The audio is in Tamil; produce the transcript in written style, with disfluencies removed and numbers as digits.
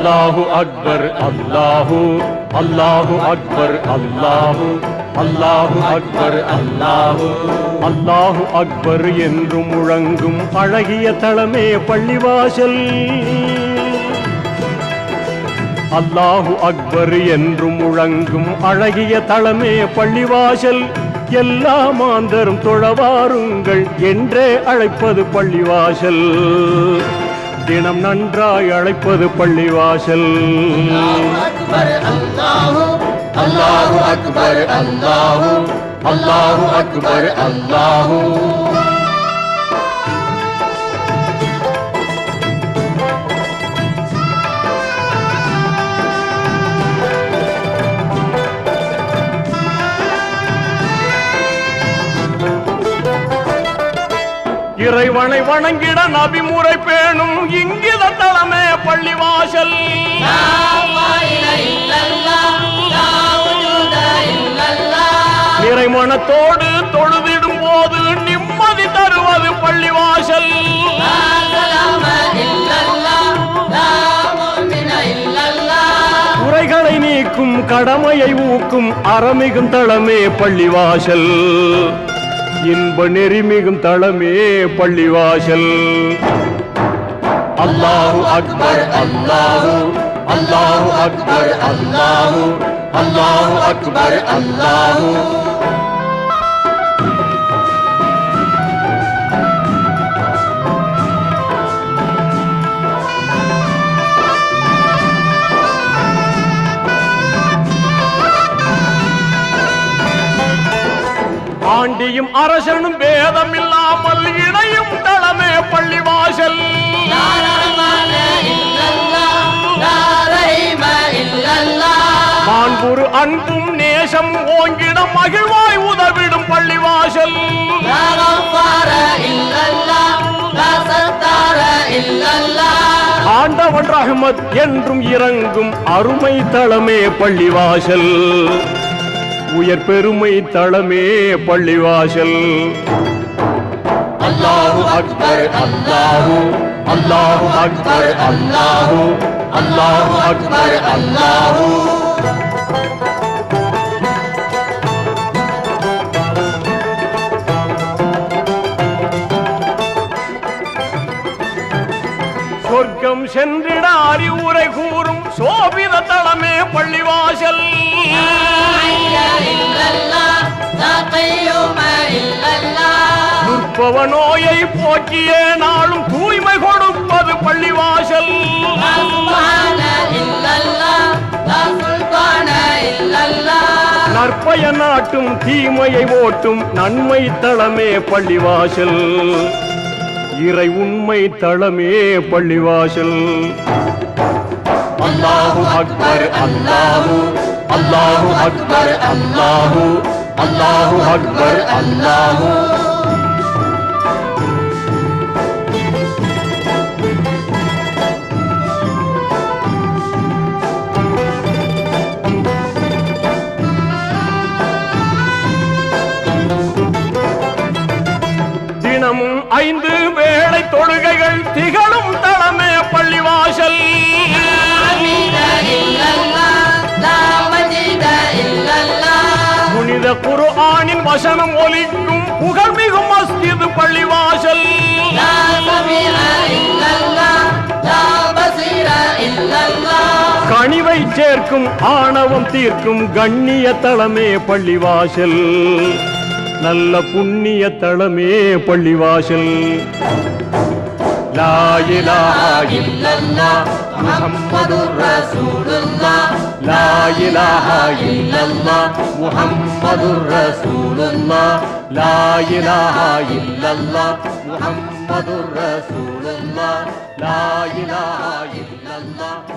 அல்லாஹு அக்பர் அல்லாஹு அல்லாஹு அக்பர் அல்லாஹு அல்லாஹு அக்பர் அல்லாஹு அல்லாஹு அக்பர் என்று முழங்கும் அழகிய தளமே பள்ளிவாசல். அல்லாஹு அக்பர் என்று முழங்கும் அழகிய தளமே பள்ளிவாசல். எல்லா மாந்தரும் தொழவாருங்கள் என்றே அழைப்பது பள்ளிவாசல். தினம் நன்றாய் அழைப்பது பள்ளிவாசல். அல்லாஹு அக்பர் அல்லாஹு அல்லாஹு அக்பர் அல்லாஹு. இறைவனை வணங்கிட நபிமுறை பேணும் இங்கித தளமே பள்ளிவாசல். நிறைமனத்தோடு தொழுதிடும் போது நிம்மதி தருவது பள்ளிவாசல். குறைகளை நீக்கும் கடமையை ஊக்கும் அறமிகும் தளமே பள்ளிவாசல். இன்ப நெறிமிகும் தளமே பள்ளிவாசல். அல்லாஹு அக்பர் அல்லாஹு அல்லாஹு அக்பர் அல்லாஹு அல்லாஹு அக்பர் அல்லாஹு. ஆண்டியும் அரசனும் பேதம் இல்லாமல் இணையும் தளமே பள்ளிவாசல். மாண்புறு அன்பும் நேசம் ஓங்கிட மகிழ்வாய் உதவிடும் பள்ளிவாசல். ஆண்டவன் ரஹ்மத் என்றும் இறங்கும் அருமை தளமே பள்ளிவாசல். உயர் பெருமை தளமே பள்ளிவாசல். அல்லாஹு அக்பர் அல்லாஹு அல்லாஹு அக்பர் அல்லாஹு அல்லாஹு அக்பர் அல்லாஹு. சொர்க்கம் சென்றிட அறிவுரை கூறும் சோபித தளமே பள்ளிவாசல். துர்ப்பவ நோயை போக்கிய நாளும் தூய்மை கொடுப்பது பள்ளிவாசல். நற்பய நாட்டும் தீமையை ஓட்டும் நன்மை தளமே பள்ளிவாசல். இறை உண்மை தளமே பள்ளிவாசல். அல்லாஹு அக்பர் அல்லாஹு அல்லாஹு அக்பர் அல்லாஹு அல்லாஹு அக்பர் அல்லாஹு. தினமும் 5 வேளை தொழுகைகள் திகழும் தளமே பள்ளிவாசல். புனித குர்ஆனின் வசனம் ஒலிக்கும் புகழ்மிகும் மஸ்ஜித் பள்ளிவாசல். கனிவை சேர்க்கும் ஆணவம் தீர்க்கும் கண்ணிய தளமே பள்ளிவாசல். நல்ல புண்ணிய தளமே பள்ளிவாசல். லா இலாஹா இல்லல்லாஹ் முஹம்மதுர் ரசூலுல்லாஹ் லா இலாஹா இல்லல்லாஹ் முஹம்மதுர் ரசூலுல்லாஹ் லா இலாஹா இல்லல்லாஹ் முஹம்மதுர் ரசூலுல்லாஹ் லா இலாஹா இல்லல்லாஹ்